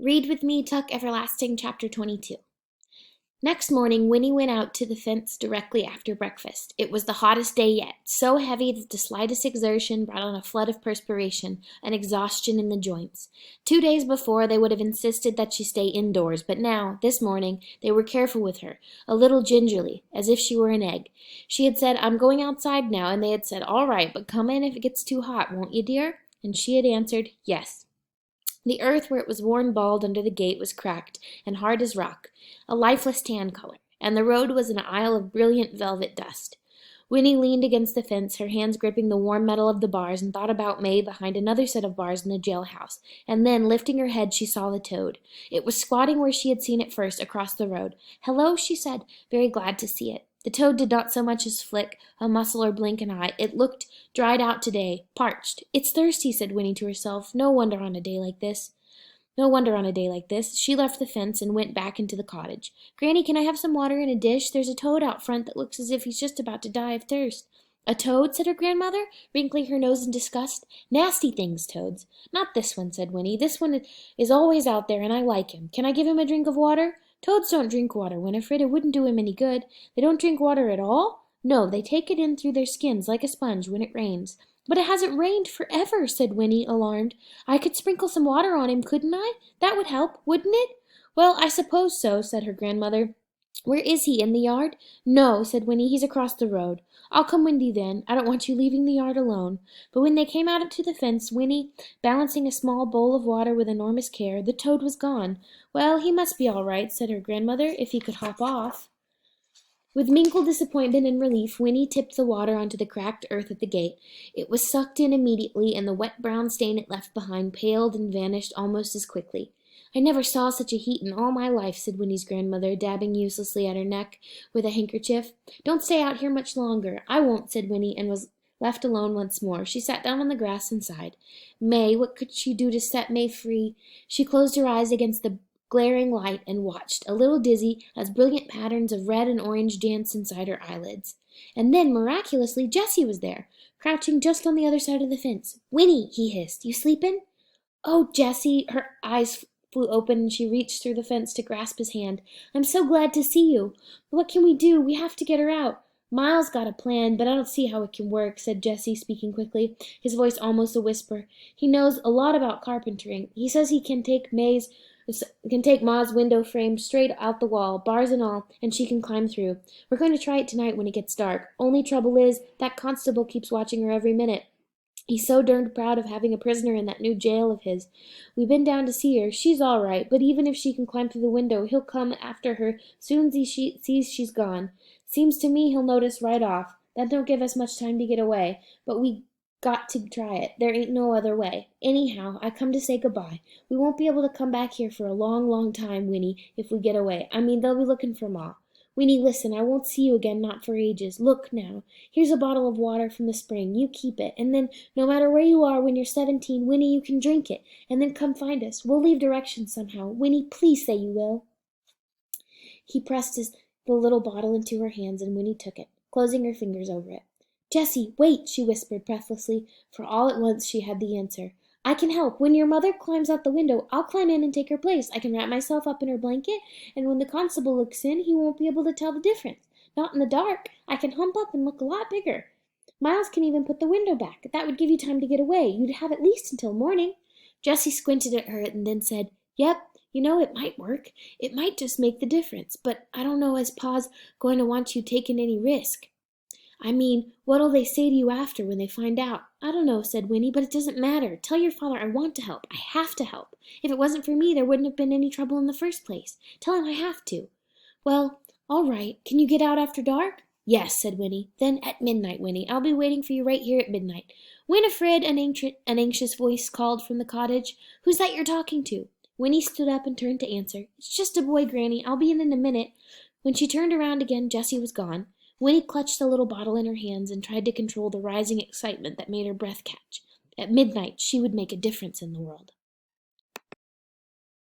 Read with me Tuck Everlasting, Chapter 22. Next morning, Winnie went out to the fence directly after breakfast. It was the hottest day yet, so heavy that the slightest exertion brought on a flood of perspiration and exhaustion in the joints. 2 days before, they would have insisted that she stay indoors, but now, this morning, they were careful with her, a little gingerly, as if she were an egg. She had said, "I'm going outside now," and they had said, "All right, but come in if it gets too hot, won't you, dear?" And she had answered, "Yes." The earth where it was worn bald under the gate was cracked and hard as rock, a lifeless tan color, and the road was an aisle of brilliant velvet dust. Winnie leaned against the fence, her hands gripping the warm metal of the bars, and thought about May behind another set of bars in the jailhouse, and then, lifting her head, she saw the toad. It was squatting where she had seen it first, across the road. "Hello," she said, very glad to see it. The toad did not so much as flick a muscle or blink an eye. It looked dried out today, parched. "It's thirsty," said Winnie to herself. No wonder on a day like this. She left the fence and went back into the cottage. "Granny, can I have some water in a dish? There's a toad out front that looks as if he's just about to die of thirst." "A toad?" said her grandmother, wrinkling her nose in disgust. "Nasty things, toads." "Not this one," said Winnie. "This one is always out there, and I like him. Can I give him a drink of water?" "Toads don't drink water, Winifred. It wouldn't do him any good." "They don't drink water at all?" "No, they take it in through their skins like a sponge when it rains." "But it hasn't rained forever," said Winnie, alarmed. "I could sprinkle some water on him, couldn't I? That would help, wouldn't it?" "Well, I suppose so," said her grandmother. "Where is he, in the yard?" "No," said Winnie, "he's across the road." "I'll come with you then. I don't want you leaving the yard alone." But when they came out to the fence, Winnie balancing a small bowl of water with enormous care, the toad was gone. "Well, he must be all right," said her grandmother, "if he could hop off." With mingled disappointment and relief, Winnie tipped the water onto the cracked earth at the gate. It was sucked in immediately, and the wet brown stain it left behind paled and vanished almost as quickly. "I never saw such a heat in all my life," said Winnie's grandmother, dabbing uselessly at her neck with a handkerchief. "Don't stay out here much longer." "I won't," said Winnie, and was left alone once more. She sat down on the grass and sighed. May, what could she do to set May free? She closed her eyes against the glaring light and watched, a little dizzy, as brilliant patterns of red and orange danced inside her eyelids. And then, miraculously, Jessie was there, crouching just on the other side of the fence. "Winnie," he hissed, "you sleepin'?" "Oh, Jessie!" Her eyes flew open and she reached through the fence to grasp his hand. "I'm so glad to see you. What can we do? We have to get her out." "Miles got a plan, but I don't see how it can work," said Jessie, speaking quickly, his voice almost a whisper. "He knows a lot about carpentering. He says he can take Ma's window frame straight out the wall, bars and all, and she can climb through. We're going to try it tonight when it gets dark. Only trouble is, that constable keeps watching her every minute. He's so derned proud of having a prisoner in that new jail of his. We've been down to see her. She's all right, but even if she can climb through the window, he'll come after her soon as he sees she's gone. Seems to me he'll notice right off. That don't give us much time to get away, but we got to try it. There ain't no other way. Anyhow, I come to say goodbye. We won't be able to come back here for a long, long time, Winnie, if we get away. I mean, they'll be looking for Ma. Winnie, listen, I won't see you again, not for ages. Look now, here's a bottle of water from the spring. You keep it, and then, no matter where you are when you're 17, Winnie, you can drink it, and then come find us. We'll leave directions somehow. Winnie, please say you will." He pressed the little bottle into her hands, and Winnie took it, closing her fingers over it. "Jessie, wait," she whispered breathlessly, for all at once she had the answer. "I can help. When your mother climbs out the window, I'll climb in and take her place. I can wrap myself up in her blanket, and when the constable looks in, he won't be able to tell the difference. Not in the dark. I can hump up and look a lot bigger. Miles can even put the window back. That would give you time to get away. You'd have at least until morning." Jessie squinted at her and then said, "Yep, it might work. It might just make the difference, but I don't know as Pa's going to want you taking any risk." "I mean, what'll they say to you after when they find out?" "I don't know," said Winnie, "but it doesn't matter. Tell your father I want to help. I have to help. If it wasn't for me, there wouldn't have been any trouble in the first place. Tell him I have to." "Well, all right. Can you get out after dark?" "Yes," said Winnie. "Then at midnight, Winnie. I'll be waiting for you right here at midnight." "Winifred," an anxious voice called from the cottage. "Who's that you're talking to?" Winnie stood up and turned to answer. "It's just a boy, Granny. I'll be in a minute." When she turned around again, Jessie was gone. Winnie clutched the little bottle in her hands and tried to control the rising excitement that made her breath catch. At midnight she would make a difference in the world.